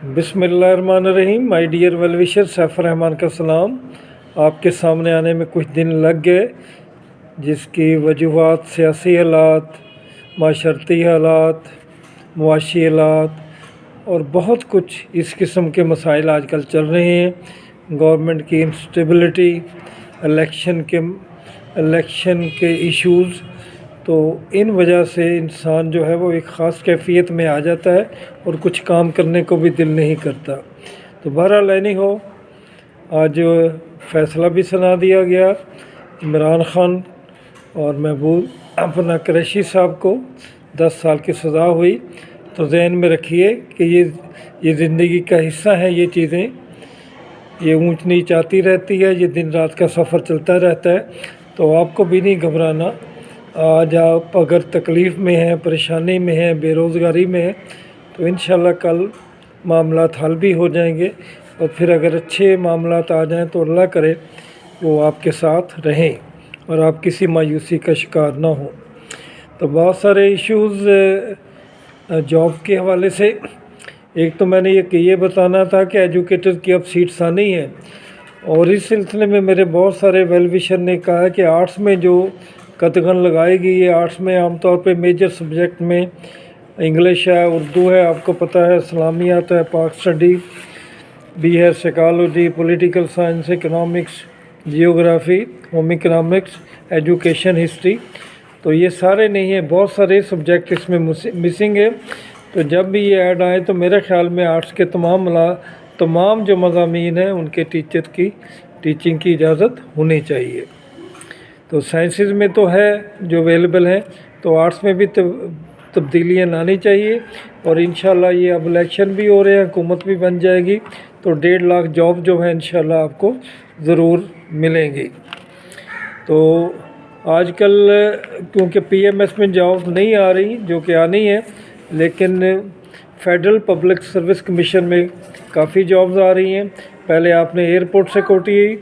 بسم اللہ الرحمن الرحیم. My dear well wisher, Saif ur Rahman کا سلام. آپ کے سامنے آنے میں کچھ دن لگ گئے، جس کی وجوہات سیاسی حالات، معاشرتی حالات، معاشی حالات اور بہت کچھ اس قسم کے مسائل آج کل چل رہے ہیں. گورنمنٹ کی انسٹیبلٹی، الیکشن کے ایشوز، تو ان وجہ سے انسان جو ہے وہ ایک خاص کیفیت میں آ جاتا ہے اور کچھ کام کرنے کو بھی دل نہیں کرتا. تو بہرحال نہیں ہو، آج فیصلہ بھی سنا دیا گیا. عمران خان اور محبوب اپنا قریشی صاحب کو 10 سال کی سزا ہوئی. تو ذہن میں رکھیے کہ یہ زندگی کا حصہ ہے. یہ چیزیں یہ اونچ نیچ آتی رہتی ہے، یہ دن رات کا سفر چلتا رہتا ہے. تو آپ کو بھی نہیں گھبرانا. آج آپ اگر تکلیف میں ہیں، پریشانی میں ہیں، بے روزگاری میں ہیں، تو انشاءاللہ کل معاملات حل بھی ہو جائیں گے. اور پھر اگر اچھے معاملات آ جائیں تو اللہ کرے وہ آپ کے ساتھ رہیں اور آپ کسی مایوسی کا شکار نہ ہوں. تو بہت سارے ایشوز جاب کے حوالے سے. ایک تو میں نے یہ بتانا تھا کہ ایجوکیٹر کی اب سیٹس آنی ہیں، اور اس سلسلے میں میرے بہت سارے ویل وشر نے کہا کہ آرٹس میں جو قطغن لگائے گی، یہ آرٹس میں عام طور پہ میجر سبجیکٹ میں انگلش ہے، اردو ہے، آپ کو پتہ ہے، اسلامیات ہے، پاک اسٹڈی بھی ہے، psychology, political science, economics, geography, home economics, education, history. تو یہ سارے نہیں ہیں، بہت سارے سبجیکٹ اس میں مسنگ ہے. تو جب بھی یہ ایڈ آئے تو میرے خیال میں آرٹس کے تمام جو مضامین ہیں ان کے ٹیچر کی ٹیچنگ کی اجازت ہونی چاہیے. تو سائنسز میں تو ہے جو اویلیبل ہیں، تو آرٹس میں بھی تبدیلیاں لانی چاہیے. اور انشاءاللہ یہ اب الیکشن بھی ہو رہے ہیں، حکومت بھی بن جائے گی، تو 1.5 لاکھ جاب جو ہیں انشاءاللہ آپ کو ضرور ملیں گی. تو آج کل کیونکہ پی ایم ایس میں جاب نہیں آ رہی جو کہ آنی ہے، لیکن فیڈرل پبلک سروس کمیشن میں کافی جابز آ رہی ہیں. پہلے آپ نے ایئرپورٹ سیکورٹی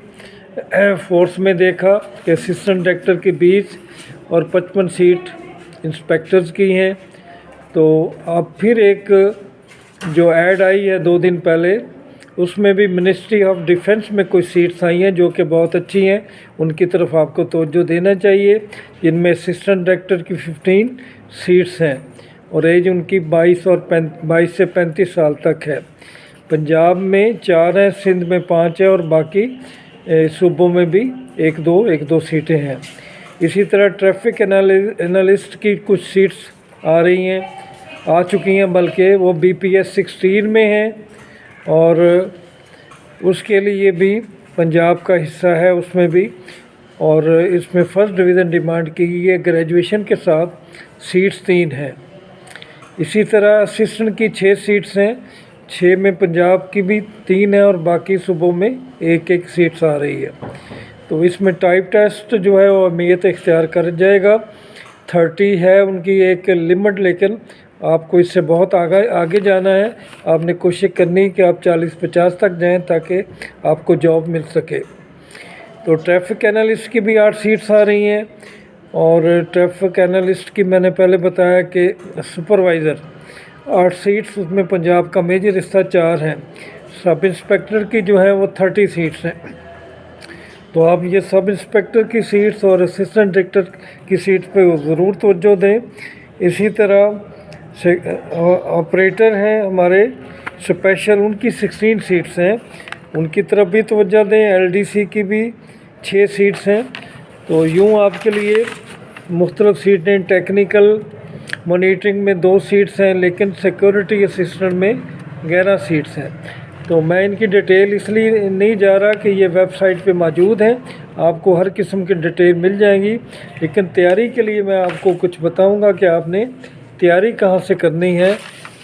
فورس میں دیکھا کہ اسسٹنٹ ڈائریکٹر کی 20 اور 55 سیٹ انسپیکٹرز کی ہیں. تو اب پھر ایک جو ایڈ آئی ہے 2 دن پہلے، اس میں بھی منسٹری آف ڈیفنس میں کچھ سیٹس آئی ہیں جو کہ بہت اچھی ہیں، ان کی طرف آپ کو توجہ دینا چاہیے. جن میں اسسٹنٹ ڈائریکٹر کی 15 سیٹس ہیں اور ایج ان کی 22 سے 35 سال تک ہے. پنجاب میں 4 ہیں، سندھ میں 5 ہیں، اور باقی صوبوں میں بھی 1-2 سیٹیں ہیں. اسی طرح ٹریفک انالسٹ کی کچھ سیٹس آ چکی ہیں، بلکہ وہ BPS 16 میں ہیں، اور اس کے لیے بھی پنجاب کا حصہ ہے اس میں بھی. اور اس میں فرسٹ ڈویژن ڈیمانڈ کی گئی ہے. گریجویشن کے ساتھ سیٹس 3 ہیں. اسی طرح اسسٹنٹ کی 6 سیٹس ہیں، 6 میں پنجاب کی بھی 3 ہیں، اور باقی صوبوں میں 1 سیٹس آ رہی ہے. تو اس میں ٹائپ ٹیسٹ جو ہے وہ اہمیت اختیار کر جائے گا. 30 ہے ان کی ایک لمٹ، لیکن آپ کو اس سے بہت آگے جانا ہے. آپ نے کوشش کرنی کہ آپ 40-50 تک جائیں تاکہ آپ کو جاب مل سکے. تو ٹریفک انالسٹ کی بھی 8 سیٹس آ رہی ہیں، اور ٹریفک انالسٹ کی میں نے پہلے بتایا کہ سپروائزر 8 سیٹس، اس میں پنجاب کا میجر حصہ 4 ہیں. سب انسپیکٹر کی جو ہے وہ 30 سیٹس ہیں. تو آپ یہ سب انسپیکٹر کی سیٹس اور اسسٹنٹ ڈائریکٹر کی سیٹس پہ ضرور توجہ دیں. اسی طرح آپریٹر ہیں ہمارے اسپیشل، ان کی 16 سیٹس ہیں، ان کی طرف بھی توجہ دیں. LDC کی بھی 6 سیٹس ہیں. تو یوں آپ کے لیے مختلف سیٹیں. ٹیکنیکل مانیٹرنگ میں 2 سیٹس ہیں، لیکن سیکورٹی اسسٹنٹ میں 11 سیٹس ہیں. تو میں ان کی ڈیٹیل اس لیے نہیں جا رہا کہ یہ ویب سائٹ پہ موجود ہیں، آپ کو ہر قسم کی ڈیٹیل مل جائیں گی. لیکن تیاری کے لیے میں آپ کو کچھ بتاؤں گا کہ آپ نے تیاری کہاں سے کرنی ہے.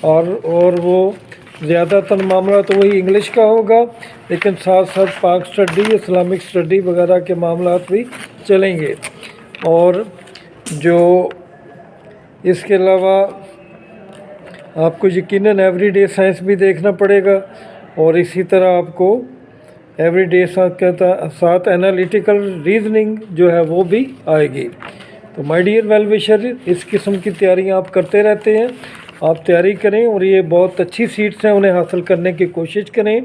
اور وہ زیادہ تر معاملہ تو وہی انگلش کا ہوگا، لیکن ساتھ ساتھ پاک اسٹڈی، اسلامک اسٹڈی وغیرہ کے معاملات بھی چلیں گے. اور جو اس کے علاوہ آپ کو یقیناً ایوری ڈے سائنس بھی دیکھنا پڑے گا، اور اسی طرح آپ کو ایوری ڈے ساتھ انالیٹیکل ریزننگ جو ہے وہ بھی آئے گی. تو مائی ڈیئر ویل وشر، اس قسم کی تیاریاں آپ کرتے رہتے ہیں. آپ تیاری کریں اور یہ بہت اچھی سیٹس ہیں، انہیں حاصل کرنے کی کوشش کریں۔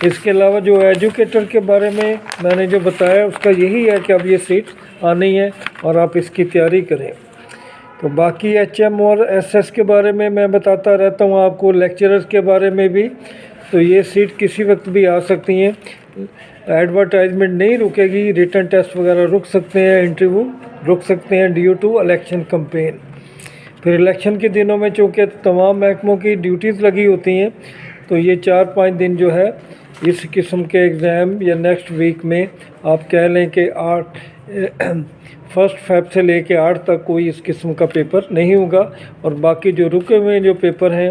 اس کے علاوہ جو ایجوکیٹر کے بارے میں نے جو بتایا اس کا یہی ہے کہ اب یہ سیٹ آنی ہے اور آپ اس کی تیاری کریں۔ تو باقی ایچ ایم اور ایس ایس کے بارے میں بتاتا رہتا ہوں آپ کو، لیکچررز کے بارے میں بھی، تو یہ سیٹ کسی وقت بھی آ سکتی ہیں، ایڈورٹائزمنٹ نہیں رکے گی، ریٹن ٹیسٹ وغیرہ رک سکتے ہیں، انٹرویو رک سکتے ہیں ڈیو ٹو الیکشن کمپین۔ پھر الیکشن کے دنوں میں چونکہ تمام محکموں کی ڈیوٹیز لگی ہوتی ہیں، تو یہ 4-5 دن جو ہے اس قسم کے ایگزام یا نیکسٹ ویک میں آپ کہہ لیں کہ 1 فیب سے لے کے 8 تک کوئی اس قسم کا پیپر نہیں ہوگا، اور باقی جو رکے ہوئے جو پیپر ہیں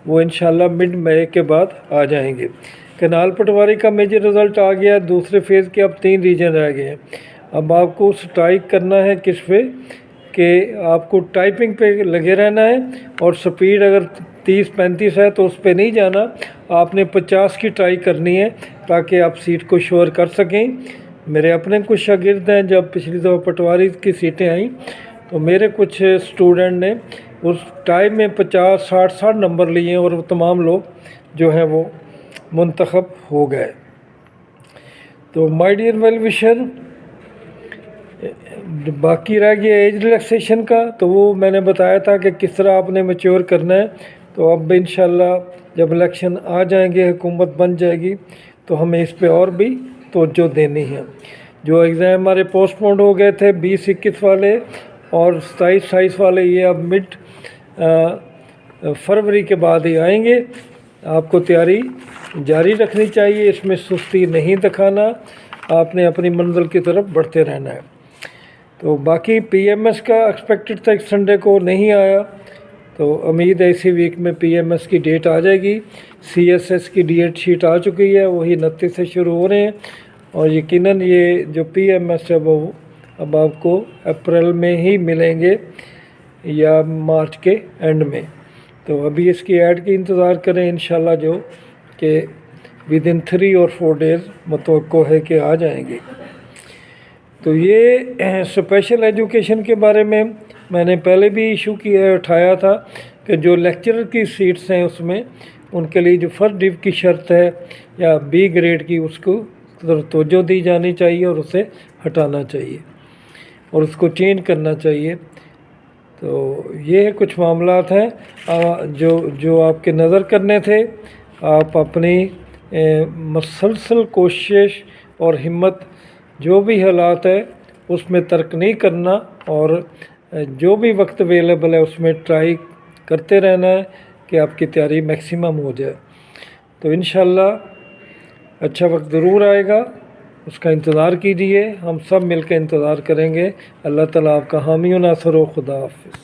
وہ انشاءاللہ مڈ مئی کے بعد آ جائیں گے۔ کینال پٹواری کا میجر رزلٹ آ گیا، دوسرے فیز کے اب 3 ریجن رہ گئے ہیں۔ اب آپ کو اسٹرائک کرنا ہے کس پہ کہ آپ کو ٹائپنگ پہ لگے رہنا ہے، اور سپیڈ اگر 30-35 ہے تو اس پہ نہیں جانا، آپ نے 50 کی ٹرائی کرنی ہے تاکہ آپ سیٹ کو شور کر سکیں۔ میرے اپنے کچھ شاگرد ہیں، جب پچھلی دفعہ پٹواری کی سیٹیں آئیں تو میرے کچھ اسٹوڈنٹ نے اس ٹائم میں 50-60 نمبر لیے اور وہ تمام لوگ جو ہیں وہ منتخب ہو گئے۔ تو مائی ڈیئر ویل وشر، باقی رہ گیا ایج ریلیکسیشن کا، تو وہ میں نے بتایا تھا کہ کس طرح آپ نے میچور کرنا ہے۔ تو اب انشاءاللہ جب الیکشن آ جائیں گے، حکومت بن جائے گی، تو ہمیں اس پہ اور بھی توجہ دینی ہے۔ جو ایگزام ہمارے پوسٹ پونڈ ہو گئے تھے 20-21 والے اور 27-28 والے، یہ اب مڈ فروری کے بعد ہی آئیں گے۔ آپ کو تیاری جاری رکھنی چاہیے، اس میں سستی نہیں دکھانا، آپ نے اپنی منزل کی طرف بڑھتے رہنا ہے۔ تو باقی پی ایم ایس کا ایکسپیکٹڈ تھا سنڈے کو، نہیں آیا، تو امید ہے اسی ویک میں پی ایم ایس کی ڈیٹ آ جائے گی۔ سی ایس ایس کی ڈیٹ شیٹ آ چکی ہے، وہی 29 سے شروع ہو رہے ہیں، اور یقیناً یہ جو پی ایم ایس ہے وہ اب آپ کو اپریل میں ہی ملیں گے یا مارچ کے اینڈ میں۔ تو ابھی اس کی ایڈ کی انتظار کریں انشاءاللہ، جو کہ ودن 3 اور 4 ڈیز متوقع ہے کہ آ جائیں گے۔ تو یہ اسپیشل ایجوکیشن کے بارے میں نے پہلے بھی ایشو اٹھایا تھا کہ جو لیکچرر کی سیٹس ہیں اس میں ان کے لیے جو فرسٹ ڈیو کی شرط ہے یا بی گریڈ کی، اس کو توجہ دی جانی چاہیے اور اسے ہٹانا چاہیے اور اس کو چینج کرنا چاہیے۔ تو یہ کچھ معاملات ہیں جو آپ کے نظر کرنے تھے۔ آپ اپنی مسلسل کوشش اور ہمت، جو بھی حالات ہے اس میں ترک نہیں کرنا، اور جو بھی وقت اویلیبل ہے اس میں ٹرائی کرتے رہنا ہے کہ آپ کی تیاری میکسیمم ہو جائے۔ تو انشاءاللہ اچھا وقت ضرور آئے گا، اس کا انتظار کیجیے، ہم سب مل کے انتظار کریں گے۔ اللہ تعالیٰ آپ کا حامی و ناصر ہو۔ خدا حافظ۔